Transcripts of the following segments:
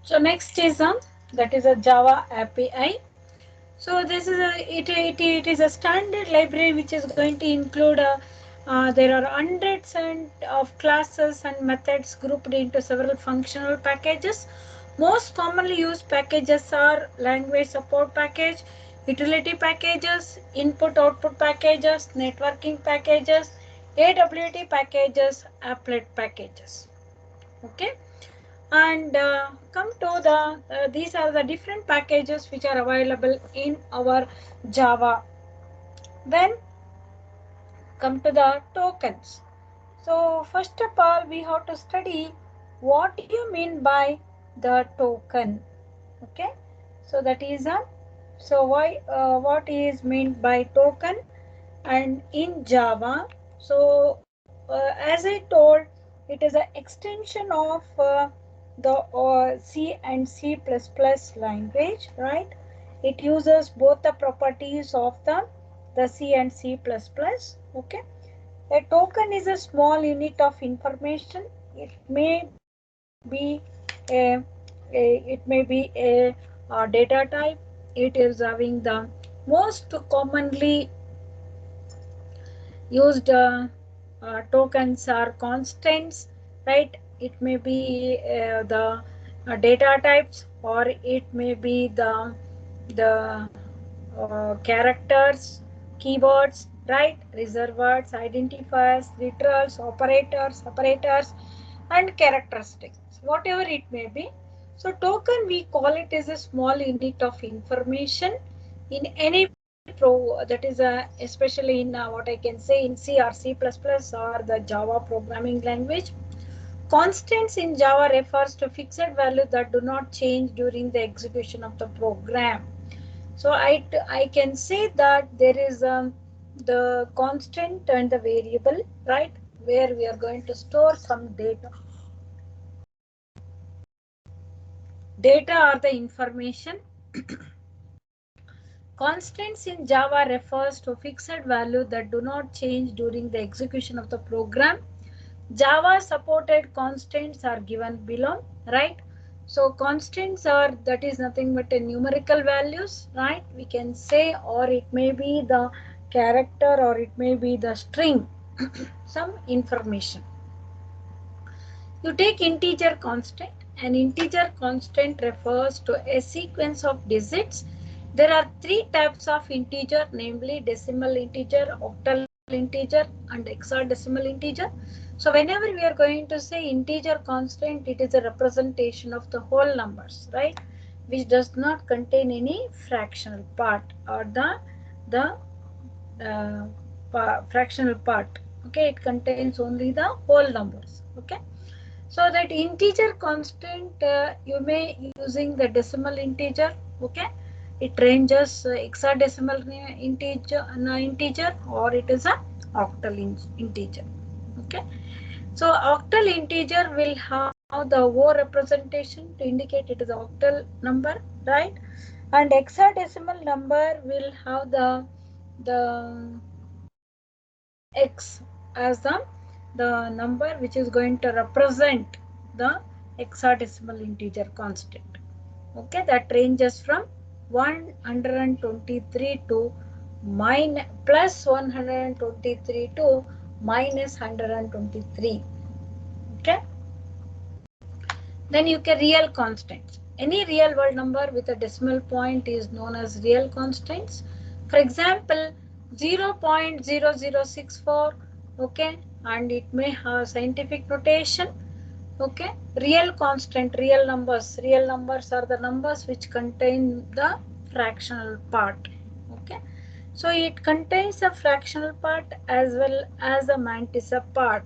So next is that is a Java API. So this is it is a standard library which is going to include there are hundreds of classes and methods grouped into several functional packages. Most commonly used packages are language support package, utility packages, input output packages, networking packages, AWT packages, applet packages. Okay, and come to the these are the different packages which are available in our Java. Then come to the tokens. So first of all we have to study what you mean by the token. Okay, so that is a why what is meant by token and in Java. So as I told, it is an extension of the C and C++ language, right? It uses both the properties of the C and C++. Okay, a token is a small unit of information. It may be a data type. It is having the most commonly used tokens are constants, right? It may be the data types, or it may be the characters, keywords, right? Reserved words, identifiers, literals, operators, and characteristics, whatever it may be. So token we call it as a small unit of information in any that is especially in what I can say in C or C++ or the Java programming language. Constants in Java refers to fixed values that do not change during the execution of the program. So I can say that there is the constant and the variable, right, where we are going to store some data. Data or the information. Constants in Java refers to fixed values that do not change during the execution of the program. Java supported constants are given below, right? So constants are, that is nothing but a numerical values, right? We can say, or it may be the character, or it may be the string, some information. You take integer constant. An integer constant refers to a sequence of digits. There are three types of integer, namely decimal integer, octal integer, and hexadecimal integer. So whenever we are going to say integer constant, it is a representation of the whole numbers, right? Which does not contain any fractional part or the fractional part. Okay, it contains only the whole numbers. Okay. So that integer constant you may using the decimal integer. Okay, it ranges hexadecimal integer or it is a octal integer. Okay, so octal integer will have the O representation to indicate it is an octal number, right? And hexadecimal number will have the x as the number which is going to represent the hexadecimal integer constant. Okay, that ranges from 123 to plus 123 to minus 123. Okay, then you can real constants. Any real world number with a decimal point is known as real constants. For example, 0.0064, okay, and it may have scientific notation. Okay, real constant, real numbers are the numbers which contain the fractional part. Okay, so it contains a fractional part as well as a mantissa part.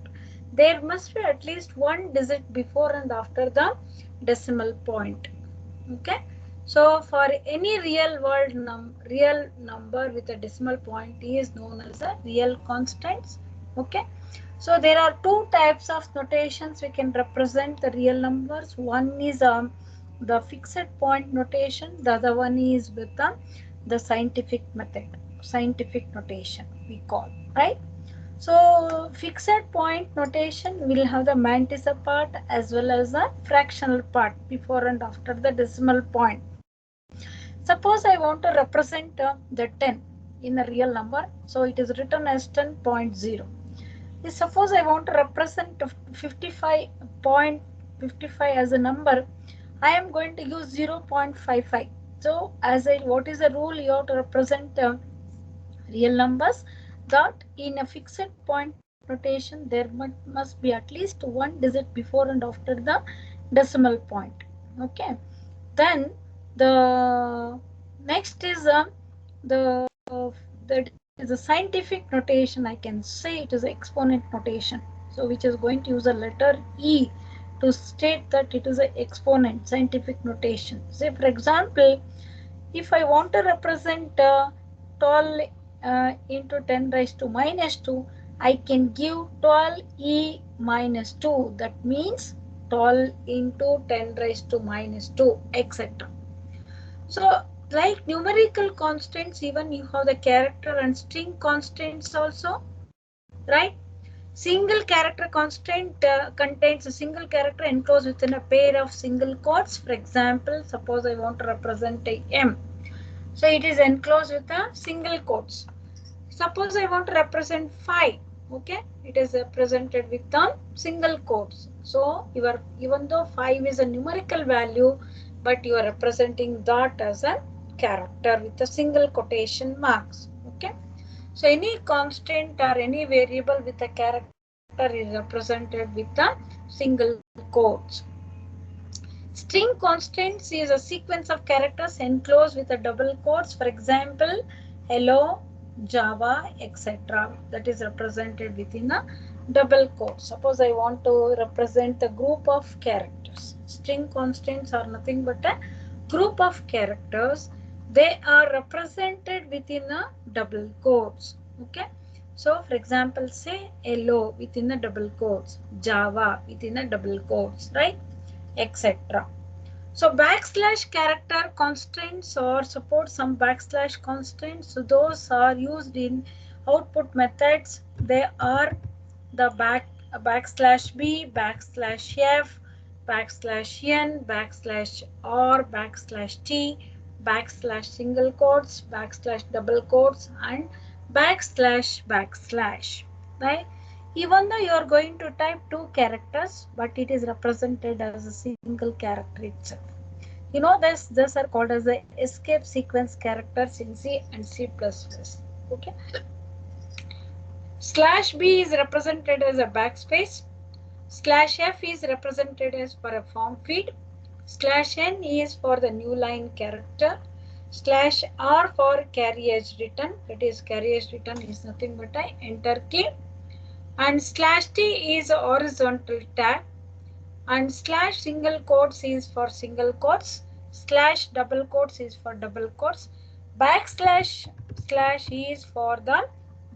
There must be at least one digit before and after the decimal point. Okay, so for any real number with a decimal point is known as a real constants. Okay, so there are two types of notations we can represent the real numbers. One is the fixed point notation, the other one is with the scientific method, scientific notation we call, right? So fixed point notation will have the mantissa part as well as the fractional part before and after the decimal point. Suppose I want to represent the 10 in a real number, so it is written as 10.0. Suppose I want to represent 55.55 as a number, I am going to use 0.55. So as I, what is the rule? You have to represent real numbers, that in a fixed point notation there must be at least one digit before and after the decimal point. Okay, then the next is the that is a scientific notation. I can say it is exponent notation, so which is going to use a letter E to state that it is an exponent scientific notation. Say for example, if I want to represent 12 into 10 raised to minus 2, I can give 12e minus 2. That means 12 into 10 raised to minus 2, etc. So, like numerical constants, even you have the character and string constants also, right? Single character constant contains a single character enclosed within a pair of single quotes. For example, suppose I want to represent a M. So it is enclosed with a single quotes. Suppose I want to represent 5. Okay, it is represented with a single quotes. So your, even though 5 is a numerical value, but you are representing that as a character with a single quotation marks. Okay, so any constant or any variable with a character is represented with a single quotes. String constants is a sequence of characters enclosed with a double quotes. For example, hello, Java, etc. That is represented within a double quote. Suppose I want to represent a group of characters. String constants are nothing but a group of characters. They are represented within a double quotes. Okay. So, for example, say hello within a double quotes, Java within a double quotes, right? Etc. So backslash character constraints or support some backslash constraints. So those are used in output methods. They are the backslash b, backslash f, backslash n, backslash r, backslash t, backslash single quotes, backslash double quotes, and backslash. Right? Even though you are going to type two characters, but it is represented as a single character itself. You know this, these are called as the escape sequence characters in C and C++. Okay. Slash B is represented as a backspace. Slash F is represented as for a form feed. Slash N is for the new line character. Slash R for carriage return. That is carriage return is nothing but a enter key. And slash T is a horizontal tag. And slash single quotes is for single quotes, slash double quotes is for double quotes, backslash slash is for the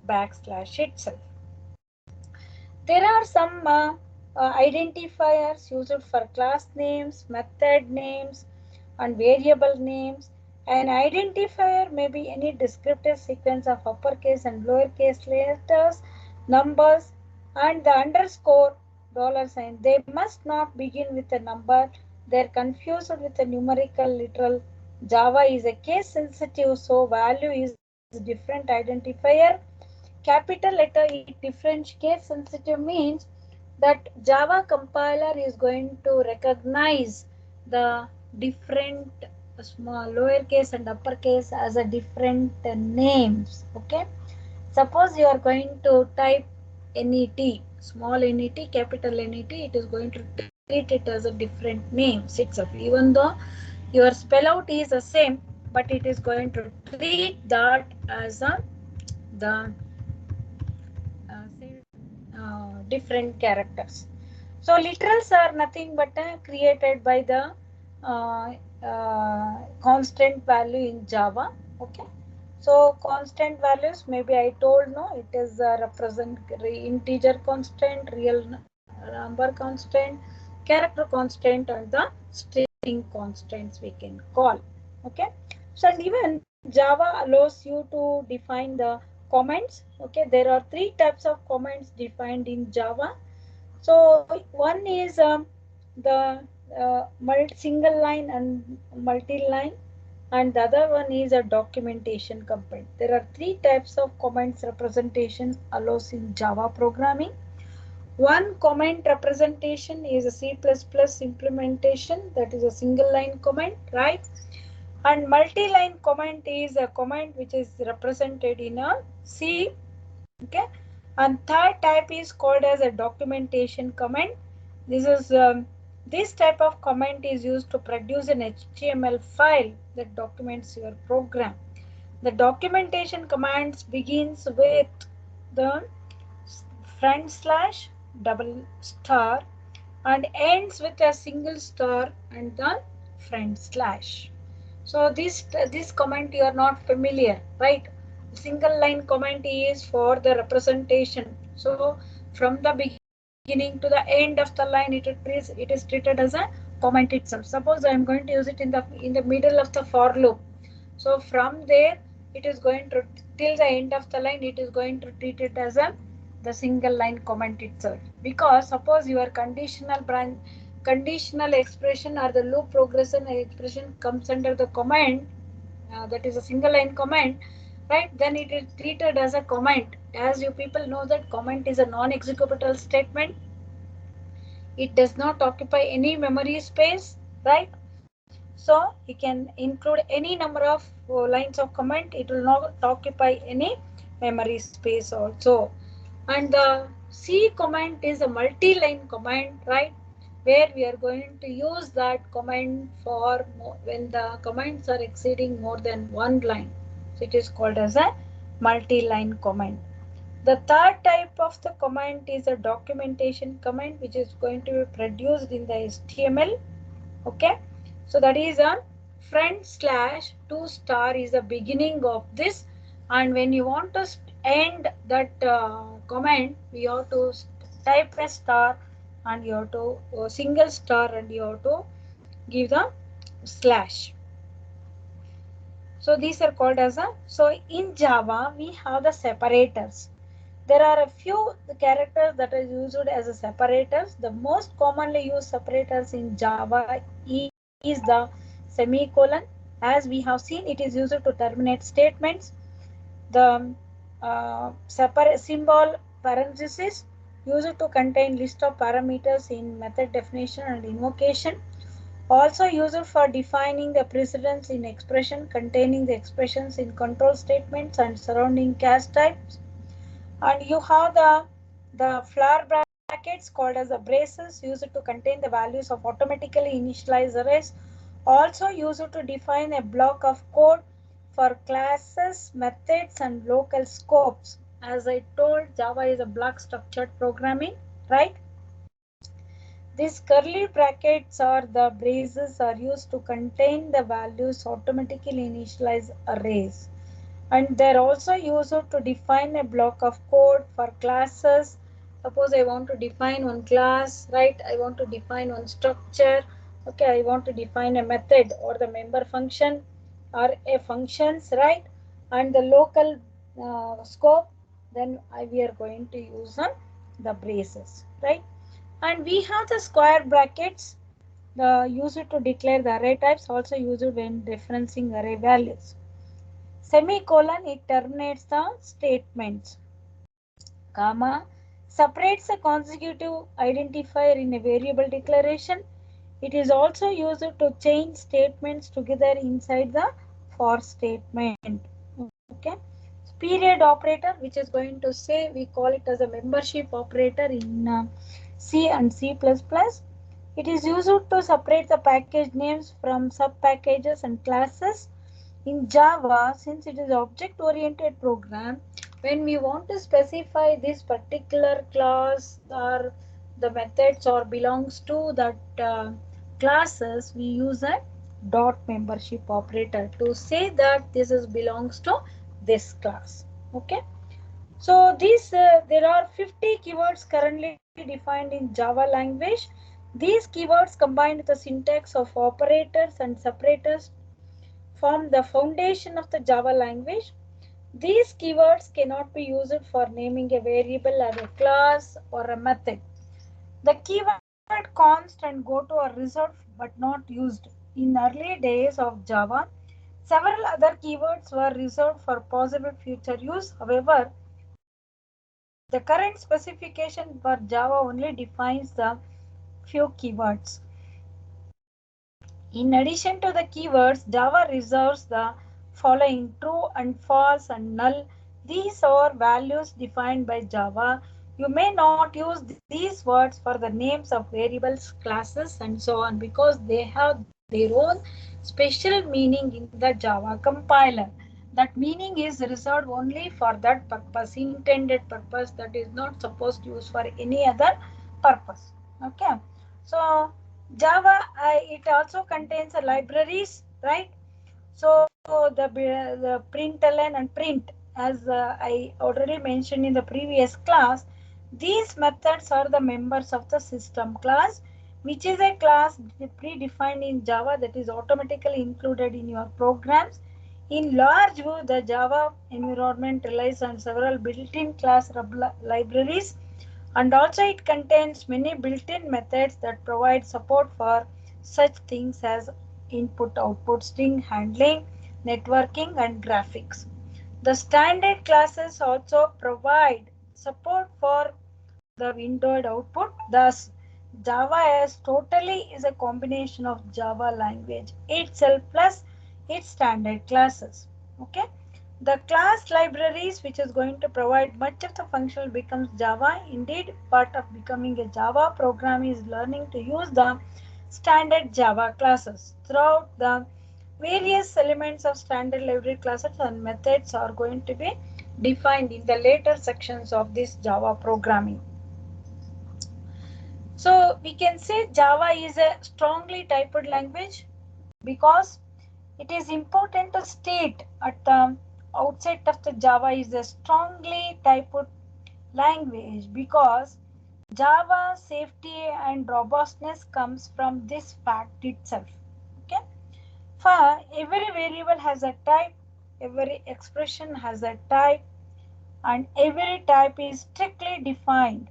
backslash itself. There are some identifiers used for class names, method names, and variable names. An identifier may be any descriptive sequence of uppercase and lowercase letters, numbers, and the underscore $sign. They must not begin with a number. They are confused with a numerical literal. Java is a case sensitive, so value is different identifier. Capital letter it different case sensitive means that Java compiler is going to recognize the different small lowercase and uppercase as a different names. Okay, suppose you are going to type NET, small NET, capital NET, it is going to treat it as a different names itself, even though your spell out is the same, but it is going to treat that as a the different characters. So literals are nothing but created by the constant value in Java. Okay. So constant values, maybe I told no, it is represent integer constant, real number constant, character constant, and the string constants we can call. Okay. So and even Java allows you to define the comments. Okay, there are three types of comments defined in Java. So one is the single line and multi-line, and the other one is a documentation comment. There are three types of comments representation allows in Java programming. One comment representation is a C++ implementation, that is a single line comment, right? And multi-line comment is a comment which is represented in a C. Okay, and third type is called as a documentation comment. This is this type of comment is used to produce an HTML file that documents your program. The documentation commands begins with the front slash double star and ends with a single star and the front slash. So this comment you are not familiar, right? Single line comment is for the representation. So from the beginning to the end of the line, it is treated as a comment itself. Suppose I am going to use it in the middle of the for loop. So from there, it is going to till the end of the line. It is going to treat it as a the single line comment itself. Because suppose your conditional expression or the loop progression expression comes under the comment, that is a single line comment, right? Then it is treated as a comment. As you people know that comment is a non-executable statement. It does not occupy any memory space, right? So you can include any number of lines of comment. It will not occupy any memory space also. And the C command is a multi-line command, right? Where we are going to use that command for when the commands are exceeding more than one line. So it is called as a multi-line command. The third type of the command is a documentation command, which is going to be produced in the HTML. Okay, so that is a front slash 2 star is the beginning of this, and when you want to end that comment, you have to type a star and you have to single star and you have to give the slash. So these are called as a, so in Java we have the separators. There are a few characters that are used as a separators. The most commonly used separators in Java is the semicolon. As we have seen, it is used to terminate statements. The separate symbol parenthesis used to contain list of parameters in method definition and invocation. Also used for defining the precedence in expression containing the expressions in control statements and surrounding cache types. And you have the flower brackets called as the braces used to contain the values of automatically initialized arrays, also used to define a block of code for classes, methods and local scopes. As I told, Java is a block structured programming, right? These curly brackets or the braces are used to contain the values automatically initialized arrays, and they're also used to define a block of code for classes. Suppose I want to define one class, right? I want to define one structure. Okay, I want to define a method or the member function or a functions, right? And the local scope, then we are going to use the braces, right? And we have the square brackets, the used to declare the array types, also used when referencing array values. Semicolon, it terminates the statements. Comma separates a consecutive identifier in a variable declaration. It is also used to chain statements together inside the for statement. Okay. Period operator, which is going to say, we call it as a membership operator in C and C++. It is used to separate the package names from sub packages and classes. In Java, since it is object oriented program, when we want to specify this particular class or the methods or belongs to that classes, we use a dot membership operator to say that this is belongs to this class. Okay, so these there are 50 keywords currently defined in Java language. These keywords combined with the syntax of operators and separators form the foundation of the Java language. These keywords cannot be used for naming a variable or a class or a method. The keyword const and go to are reserved but not used. In early days of Java, several other keywords were reserved for possible future use. However, the current specification for Java only defines the few keywords. In addition to the keywords, Java reserves the following: true and false and null. These are values defined by Java. You may not use these words for the names of variables, classes, and so on, because they have their own special meaning in the Java compiler. That meaning is reserved only for that purpose, intended purpose, that is not supposed to use for any other purpose. Okay. So Java, it also contains libraries, right? So the println and print, as I already mentioned in the previous class, these methods are the members of the system class, which is a class predefined in Java that is automatically included in your programs. In large view, the Java environment relies on several built-in class libraries, and also it contains many built-in methods that provide support for such things as input output string handling, networking, and graphics. The standard classes also provide support for the windowed output. Thus, Java as totally is a combination of Java language itself plus its standard classes. Okay. The class libraries, which is going to provide much of the functional, becomes Java. Indeed, part of becoming a Java program is learning to use the standard Java classes. Throughout, the various elements of standard library classes and methods are going to be defined in the later sections of this Java programming. So we can say Java is a strongly typed language because it is important to state at the outset of the Java is a strongly typed language, because Java safety and robustness comes from this fact itself. Okay. For every variable has a type, every expression has a type, and every type is strictly defined.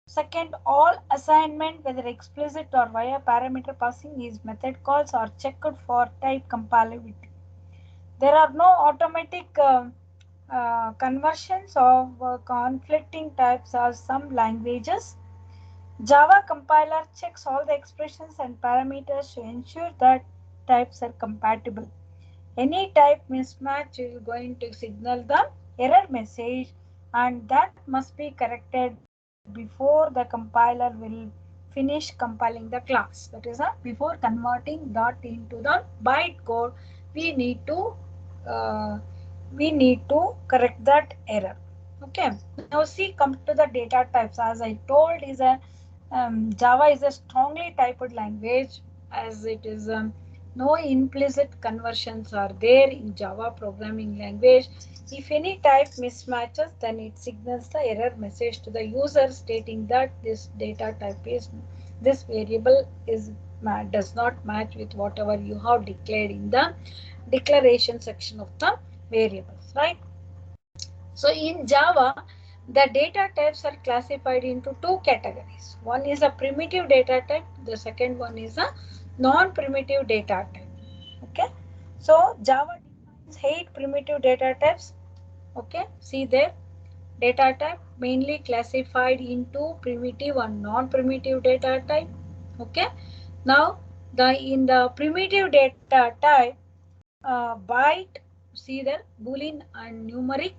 Second, all assignment, whether explicit or via parameter passing, is method calls are checked for type compatibility. There are no automatic conversions of conflicting types as some languages. Java compiler checks all the expressions and parameters to ensure that types are compatible. Any type mismatch is going to signal the error message, and that must be corrected before the compiler will finish compiling the class. That is, before converting that into the byte code, we need to uh, correct that error. Okay. Now see, come to the data types. As I told, is a Java is a strongly typed language, as it is no implicit conversions are there in Java programming language. If any type mismatches, then it signals the error message to the user stating that this data type is, this variable is does not match with whatever you have declared in the declaration section of the variables, right? So in Java, the data types are classified into two categories. One is a primitive data type, the second one is a non-primitive data type. Okay. So Java defines 8 primitive data types. Okay. See there, data type mainly classified into primitive and non-primitive data type. Okay. Now the in the primitive data type, byte, see there, boolean and numeric.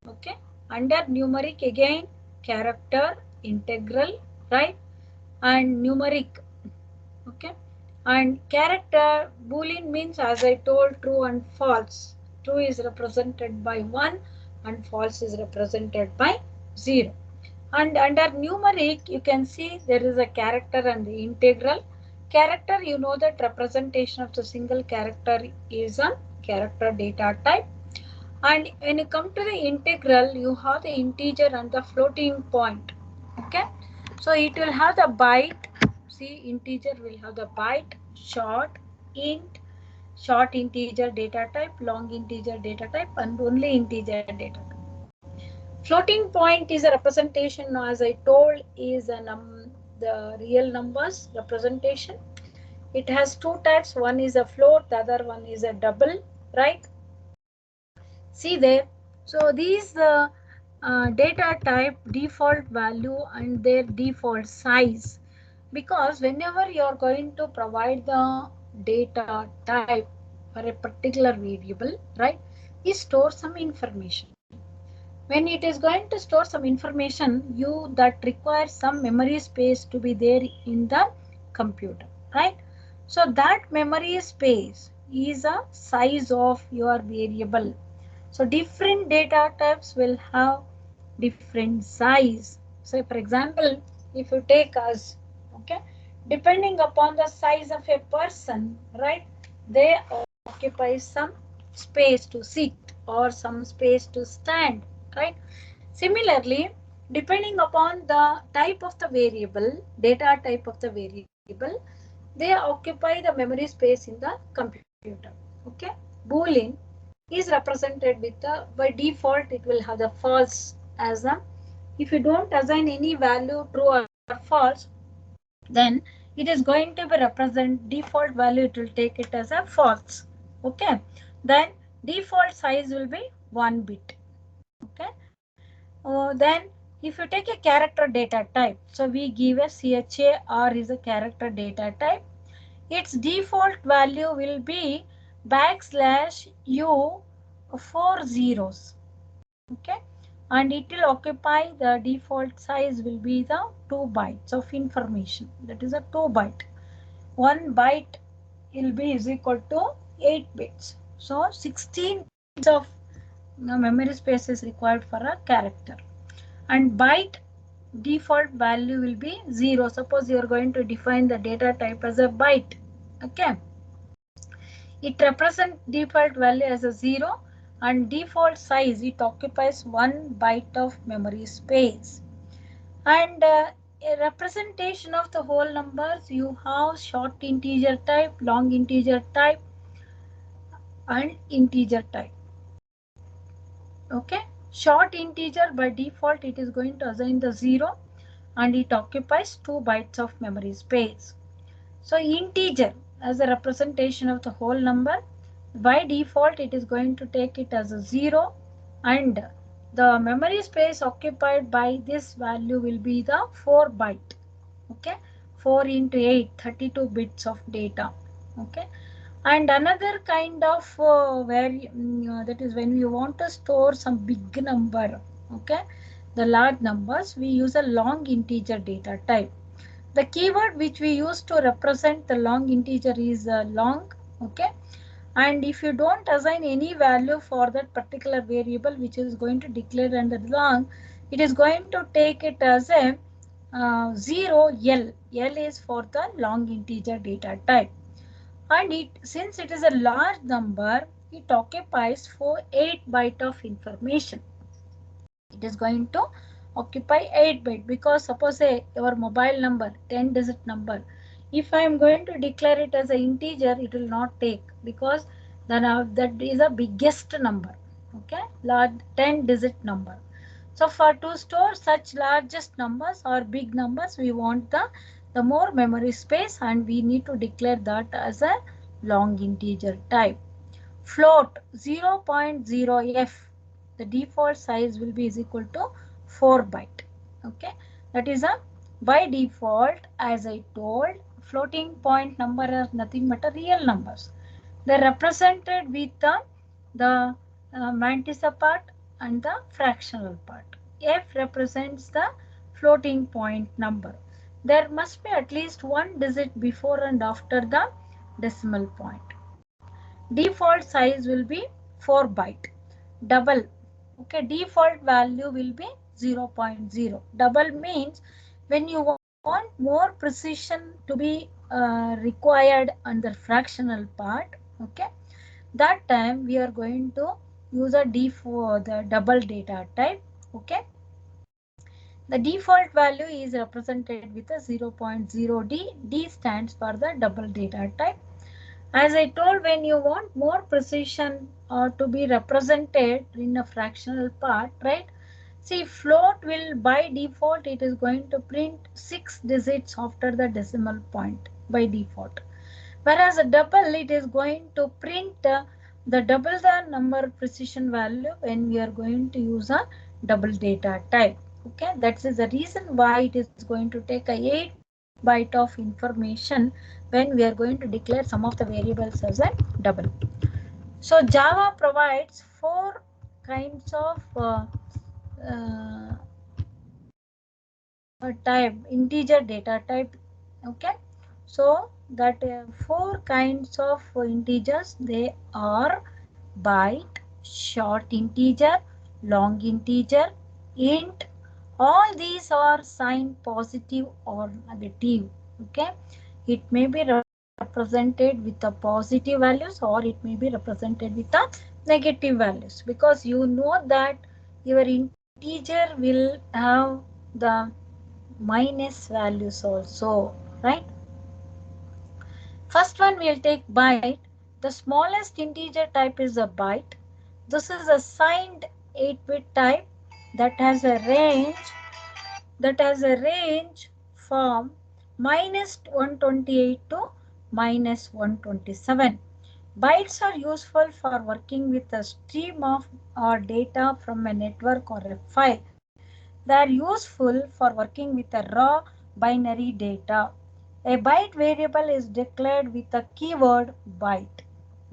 Okay. Under numeric again, character, integral, right, and numeric. Okay. And character, boolean means, as I told, true and false. True is represented by 1 and false is represented by 0. And under numeric, you can see there is a character and the integral. Character, you know that representation of the single character is a character data type. And when you come to the integral, you have the integer and the floating point. Okay. So it will have the byte. See, integer will have the byte, short, int, short integer data type, long integer data type, and only integer data type. Floating point is a representation, as I told, is the real numbers representation. It has two types. One is a float, the other one is a double, right? See there. So these data type, default value, and their default size. Because whenever you are going to provide the data type for a particular variable, right, it stores some information. When it is going to store some information, you that requires some memory space to be there in the computer, right? So that memory space is a size of your variable. So different data types will have different size. So for example, if you take us, okay, depending upon the size of a person, right, they occupy some space to sit or some space to stand, right? Similarly, depending upon the type of the variable, data type of the variable, they occupy the memory space in the computer. Okay, boolean is represented with the, by default it will have the false as a, if you don't assign any value true or false, then it is going to be represent default value, it will take it as a false. Okay, then default size will be 1 bit. Okay, then if you take a character data type, so we give a char is a character data type. Its default value will be backslash u, 4 zeros. Okay, and it will occupy, the default size will be the 2 bytes of information. That is a 2 byte. 1 byte will be is equal to 8 bits. So 16 bits of memory space is required for a character. And byte default value will be 0. Suppose you are going to define the data type as a byte. Okay, it represents default value as a 0, and default size, it occupies 1 byte of memory space. And a representation of the whole numbers, you have short integer type, long integer type, and integer type. Okay, short integer by default it is going to assign the 0, and it occupies 2 bytes of memory space. So integer as a representation of the whole number, by default it is going to take it as a 0, and the memory space occupied by this value will be the 4 byte. Okay, 4 into 8, 32 bits of data. Okay, and another kind of that is when we want to store some big number, okay, the large numbers, we use a long integer data type. The keyword which we use to represent the long integer is long. Okay, and if you don't assign any value for that particular variable which is going to declare under long, it is going to take it as a 0 L. L is for the long integer data type. And it, since it is a large number, it occupies for 8 byte of information. It is going to occupy 8 byte, because suppose say your mobile number 10 digit number, if I am going to declare it as an integer, it will not take, because then that is a biggest number. Okay, large 10 digit number. So for to store such largest numbers or big numbers, we want the more memory space, and we need to declare that as a long integer type. Float 0.0f, the default size will be is equal to 4 byte. Okay, that is a by default, as I told, floating point number are nothing but a real numbers. They are represented with the mantissa part and the fractional part. F represents the floating point number. There must be at least one digit before and after the decimal point. Default size will be 4 byte. Double, okay, default value will be 0.0. Double means when you want more precision to be required under fractional part, okay, that time we are going to use a default, the double data type. Okay, the default value is represented with a 0.0d. D stands for the double data type. As I told, when you want more precision to be represented in a fractional part, right? See, float will by default it is going to print 6 digits after the decimal point by default. Whereas a double it is going to print the double the number precision value when we are going to use a double data type. Okay, that is the reason why it is going to take a 8 byte of information when we are going to declare some of the variables as a double. So Java provides 4 kinds of uh, type integer data type. Okay, so that 4 kinds of integers, they are byte, short integer, long integer, int. All these are signed positive or negative. Okay, it may be represented with the positive values or it may be represented with the negative values, because you know that your integer will have the minus values also, right? First one we'll take byte. The smallest integer type is a byte. This is a signed 8-bit type that has a range from minus 128 to minus 127. Bytes are useful for working with a stream of data from a network or a file. They are useful for working with a raw binary data. A byte variable is declared with a keyword byte.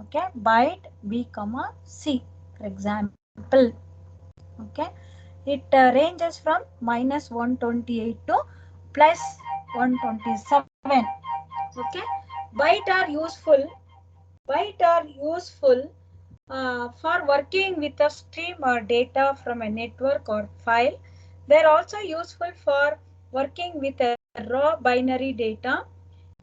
Okay, byte b comma c, for example. Okay, it ranges from minus 128 to plus 127. Okay, byte are useful. Byte are useful for working with a stream or data from a network or file. They are also useful for working with a raw binary data.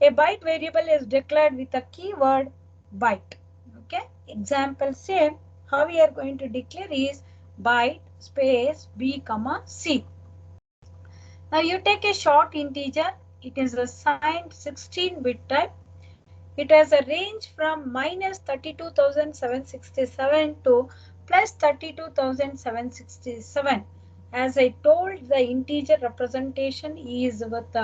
A byte variable is declared with a keyword byte. Okay. Example same. How we are going to declare is byte space b comma c. Now you take a short integer. It is a signed 16-bit type. It has a range from minus 32,767 to plus 32,767. As I told, the integer representation is with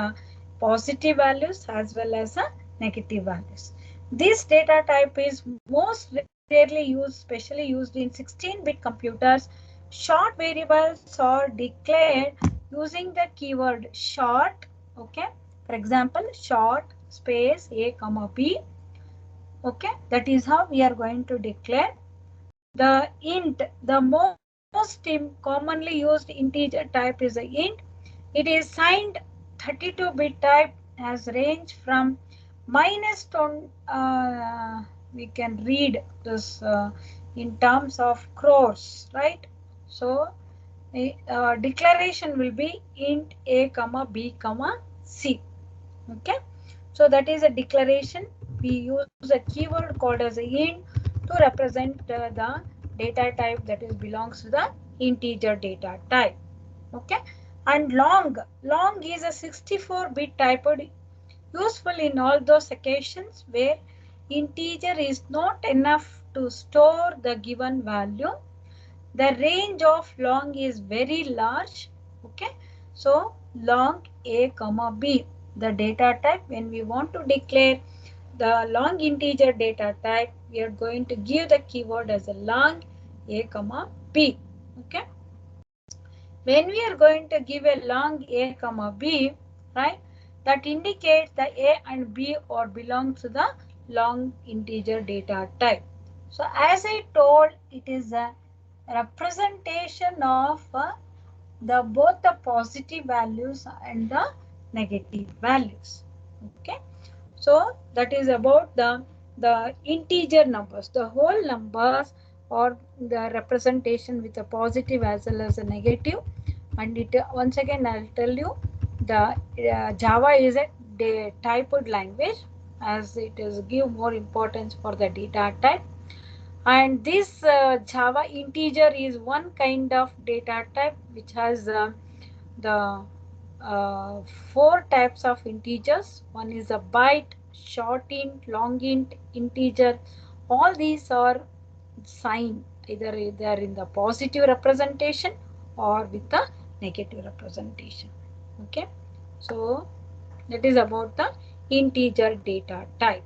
positive values as well as negative values. This data type is most rarely used, specially used in 16-bit computers. Short variables are declared using the keyword short. Okay, for example, short space a comma b. Okay, that is how we are going to declare. The int, the most commonly used integer type is a int. It is signed 32-bit type, has range from minus 10, we can read this in terms of crores, right? So declaration will be int a comma b comma c. Okay, so that is a declaration. We use a keyword called as a int to represent the data type that is belongs to the integer data type. Okay, and long is a 64-bit type, useful in all those occasions where integer is not enough to store the given value. The range of long is very large. Okay, so long a comma b, the data type. When we want to declare the long integer data type, we are going to give the keyword as a long a comma b. Okay, when we are going to give a long a comma b, right, that indicates the a and b or belong to the long integer data type. So as I told, it is a representation of the both the positive values and the negative values. Okay, so that is about the integer numbers. The whole numbers or the representation with a positive as well as a negative. And it once again I'll tell you, the Java is a typed language, as it is give more importance for the data type. And this Java integer is one kind of data type which has the uh, 4 types of integers. One is a byte, short int, long int, integer, all these are sign, either they are in the positive representation or with the negative representation. Okay, so that is about the integer data type.